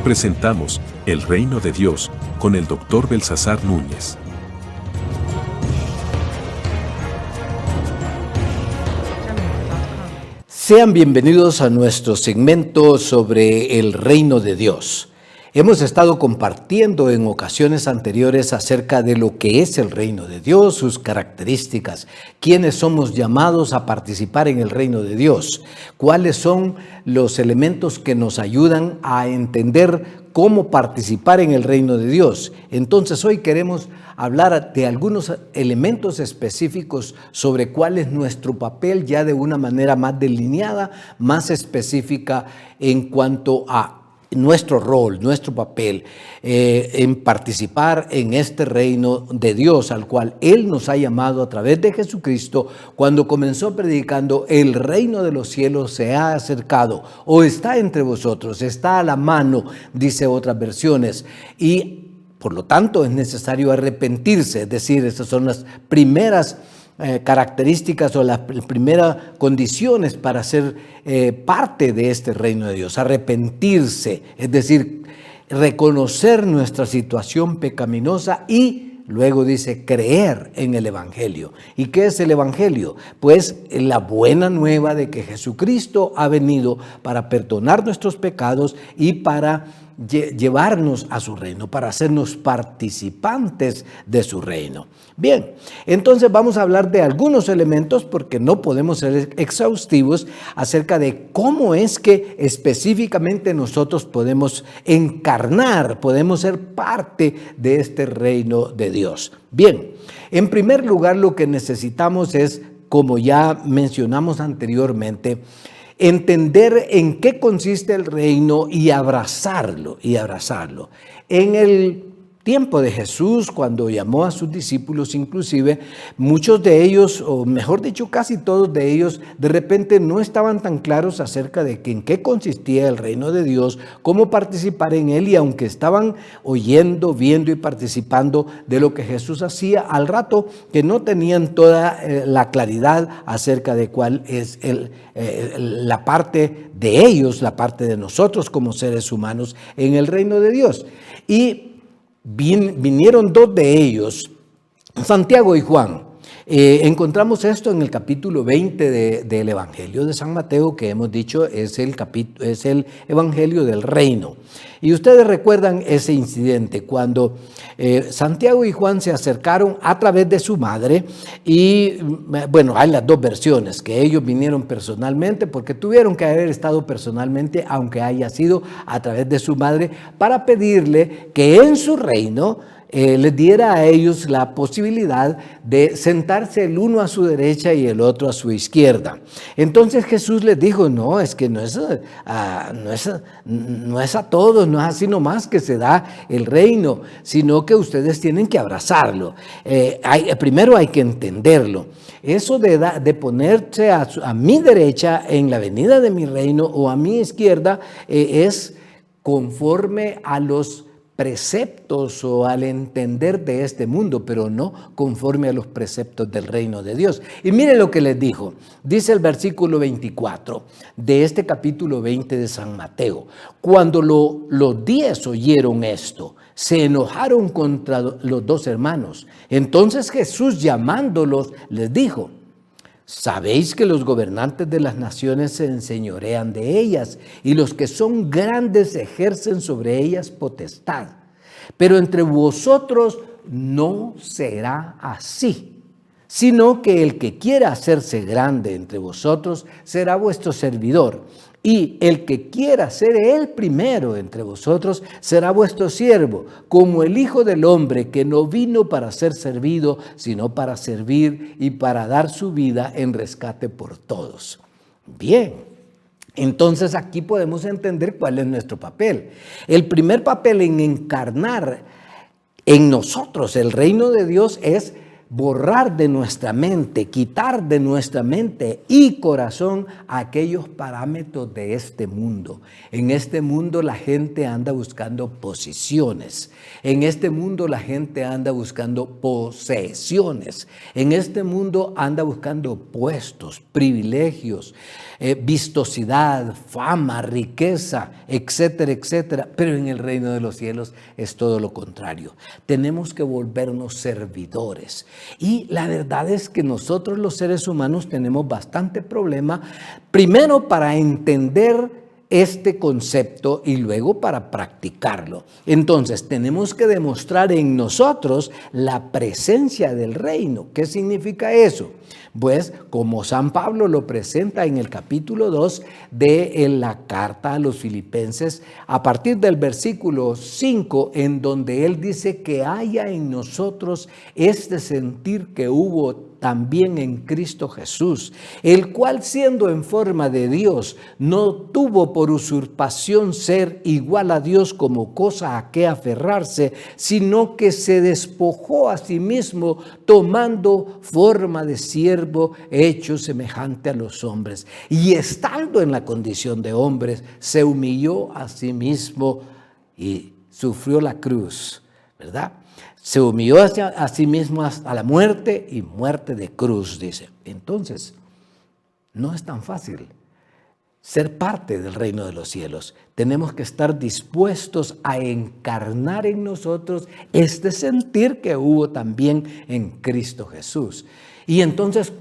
Presentamos El Reino de Dios con el Dr. Belsasar Núñez. Sean bienvenidos a nuestro segmento sobre el Reino de Dios. Hemos estado compartiendo en ocasiones anteriores acerca de lo que es el Reino de Dios, sus características, quiénes somos llamados a participar en el Reino de Dios, cuáles son los elementos que nos ayudan a entender cómo participar en el Reino de Dios. Entonces hoy queremos hablar de algunos elementos específicos sobre cuál es nuestro papel ya de una manera más delineada, más específica en cuanto a nuestro rol, nuestro papel en participar en este reino de Dios al cual Él nos ha llamado a través de Jesucristo cuando comenzó predicando: el reino de los cielos se ha acercado o está entre vosotros, está a la mano, dice otras versiones, y por lo tanto es necesario arrepentirse. Es decir, esas son las primeras características o las primeras condiciones para ser parte de este reino de Dios. Arrepentirse, es decir, reconocer nuestra situación pecaminosa y luego dice creer en el Evangelio. ¿Y qué es el Evangelio? Pues la buena nueva de que Jesucristo ha venido para perdonar nuestros pecados y para llevarnos a su reino, para hacernos participantes de su reino. Bien, entonces vamos a hablar de algunos elementos porque no podemos ser exhaustivos acerca de cómo es que específicamente nosotros podemos encarnar, podemos ser parte de este reino de Dios. Bien, en primer lugar lo que necesitamos es, como ya mencionamos anteriormente, entender en qué consiste el reino y abrazarlo. En el tiempo de Jesús, cuando llamó a sus discípulos, inclusive muchos de ellos, o mejor dicho, casi todos de ellos, de repente no estaban tan claros acerca de en qué consistía el reino de Dios, cómo participar en él, y aunque estaban oyendo, viendo y participando de lo que Jesús hacía, al rato que no tenían toda la claridad acerca de cuál es la parte de ellos, la parte de nosotros como seres humanos en el reino de Dios. Y vinieron dos de ellos, Santiago y Juan. Encontramos esto en el capítulo 20 del Evangelio de San Mateo, que hemos dicho es el Evangelio del Reino. Y ustedes recuerdan ese incidente cuando Santiago y Juan se acercaron a través de su madre y, bueno, hay las dos versiones, que ellos vinieron personalmente porque tuvieron que haber estado personalmente, aunque haya sido a través de su madre, para pedirle que en su reino les diera a ellos la posibilidad de sentarse el uno a su derecha y el otro a su izquierda. Entonces Jesús les dijo: no, es que no es a todos, no es así nomás que se da el reino, sino que ustedes tienen que abrazarlo. Primero hay que entenderlo. Eso de ponerse a mi derecha en la venida de mi reino o a mi izquierda es conforme a los preceptos o al entender de este mundo, pero no conforme a los preceptos del reino de Dios. Y mire lo que les dijo. Dice el versículo 24 de este capítulo 20 de San Mateo: cuando los 10 oyeron esto, se enojaron contra los dos hermanos. Entonces Jesús, llamándolos, les dijo: sabéis que los gobernantes de las naciones se enseñorean de ellas, y los que son grandes ejercen sobre ellas potestad. Pero entre vosotros no será así, sino que el que quiera hacerse grande entre vosotros será vuestro servidor. Y el que quiera ser el primero entre vosotros será vuestro siervo, como el Hijo del Hombre, que no vino para ser servido, sino para servir y para dar su vida en rescate por todos. Bien, entonces aquí podemos entender cuál es nuestro papel. El primer papel en encarnar en nosotros el reino de Dios es borrar de nuestra mente, quitar de nuestra mente y corazón aquellos parámetros de este mundo. En este mundo la gente anda buscando posiciones. En este mundo la gente anda buscando posesiones. En este mundo anda buscando puestos, privilegios, vistosidad, fama, riqueza, etcétera, etcétera. Pero en el reino de los cielos es todo lo contrario. Tenemos que volvernos servidores. Y la verdad es que nosotros los seres humanos tenemos bastante problema, primero para entender este concepto y luego para practicarlo. Entonces tenemos que demostrar en nosotros la presencia del reino. ¿Qué significa eso? Pues como San Pablo lo presenta en el capítulo 2 de la carta a los Filipenses, a partir del versículo 5, en donde él dice que haya en nosotros este sentir que hubo también en Cristo Jesús, el cual siendo en forma de Dios, no tuvo por usurpación ser igual a Dios como cosa a que aferrarse, sino que se despojó a sí mismo, tomando forma de siervo, hecho semejante a los hombres. Y estando en la condición de hombres, se humilló a sí mismo y sufrió la cruz, ¿verdad? Se humilló a sí mismo hasta la muerte y muerte de cruz, dice. Entonces, no es tan fácil ser parte del reino de los cielos. Tenemos que estar dispuestos a encarnar en nosotros este sentir que hubo también en Cristo Jesús. Y entonces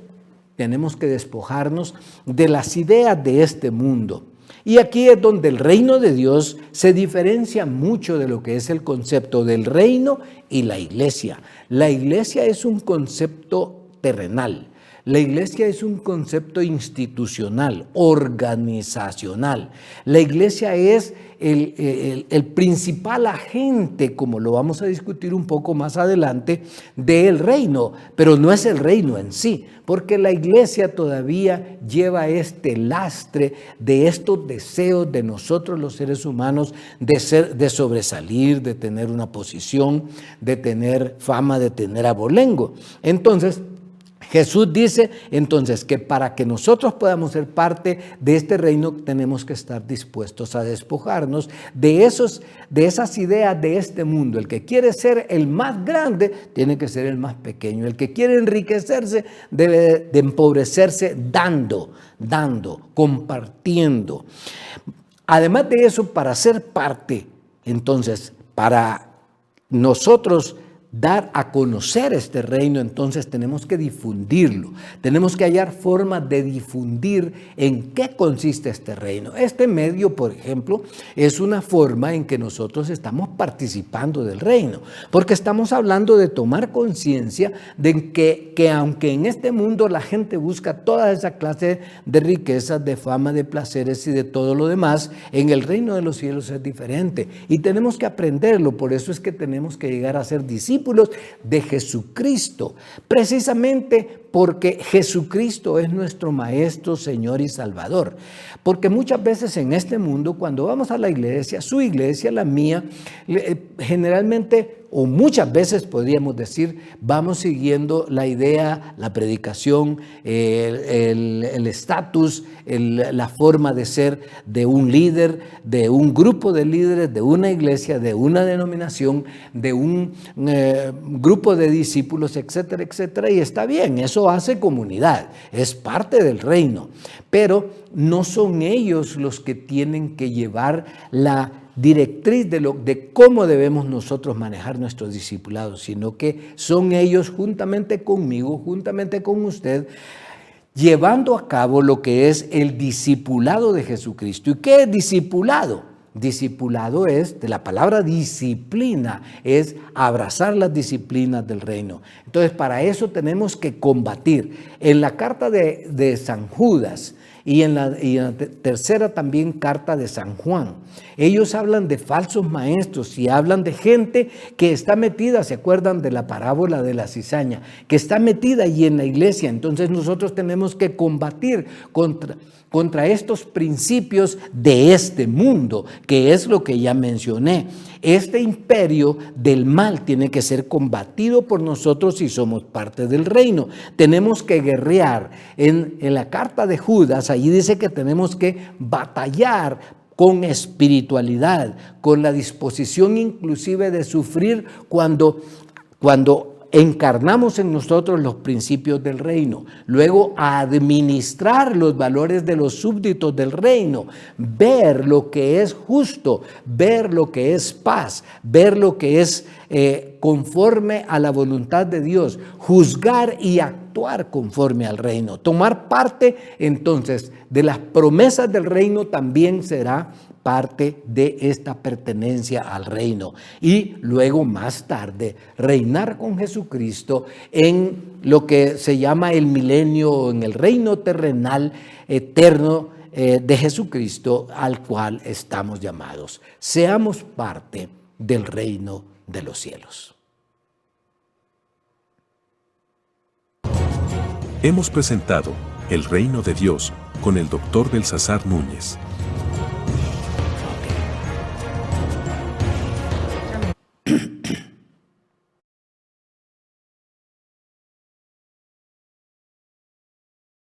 tenemos que despojarnos de las ideas de este mundo. Y aquí es donde el reino de Dios se diferencia mucho de lo que es el concepto del reino y la iglesia. La iglesia es un concepto terrenal. La iglesia es un concepto institucional, organizacional. La iglesia es el principal agente, como lo vamos a discutir un poco más adelante, del reino, pero no es el reino en sí, porque la iglesia todavía lleva este lastre de estos deseos de nosotros los seres humanos de sobresalir, de tener una posición, de tener fama, de tener abolengo. Entonces, Jesús dice entonces que para que nosotros podamos ser parte de este reino tenemos que estar dispuestos a despojarnos de esas ideas de este mundo. El que quiere ser el más grande tiene que ser el más pequeño. El que quiere enriquecerse debe de empobrecerse dando, compartiendo. Además de eso, para ser parte, entonces, para nosotros dar a conocer este reino, entonces tenemos que difundirlo. Tenemos que hallar formas de difundir en qué consiste este reino. Este medio, por ejemplo, es una forma en que nosotros estamos participando del reino, porque estamos hablando de tomar conciencia de que aunque en este mundo la gente busca toda esa clase de riquezas, de fama, de placeres y de todo lo demás, en el reino de los cielos es diferente y tenemos que aprenderlo. Por eso es que tenemos que llegar a ser discípulos de Jesucristo, precisamente porque Jesucristo es nuestro Maestro, Señor y Salvador. Porque muchas veces en este mundo, cuando vamos a la iglesia, su iglesia, la mía, generalmente o muchas veces podríamos decir, vamos siguiendo la idea, la predicación, el estatus, la forma de ser de un líder, de un grupo de líderes, de una iglesia, de una denominación, de un grupo de discípulos, etcétera, etcétera. Y está bien, eso hace comunidad, es parte del reino. Pero no son ellos los que tienen que llevar la directriz de cómo debemos nosotros manejar nuestros discipulados, sino que son ellos juntamente conmigo, juntamente con usted, llevando a cabo lo que es el discipulado de Jesucristo. ¿Y qué es discipulado? Discipulado es, de la palabra disciplina, es abrazar las disciplinas del reino. Entonces, para eso tenemos que combatir. En la carta de San Judas y en la tercera también carta de San Juan, ellos hablan de falsos maestros y hablan de gente que está metida, ¿se acuerdan de la parábola de la cizaña? Que está metida allí en la iglesia. Entonces nosotros tenemos que combatir contra estos principios de este mundo, que es lo que ya mencioné. Este imperio del mal tiene que ser combatido por nosotros si somos parte del reino. Tenemos que guerrear. En la carta de Judas, allí dice que tenemos que batallar con espiritualidad, con la disposición inclusive de sufrir cuando encarnamos en nosotros los principios del reino, luego a administrar los valores de los súbditos del reino, ver lo que es justo, ver lo que es paz, ver lo que es conforme a la voluntad de Dios, juzgar y actuar conforme al reino, tomar parte entonces de las promesas del reino también será parte de esta pertenencia al reino y luego más tarde reinar con Jesucristo en lo que se llama el milenio, en el reino terrenal eterno de Jesucristo al cual estamos llamados. Seamos parte del reino de los cielos. Hemos presentado El Reino de Dios con el Dr. Belsasar Núñez.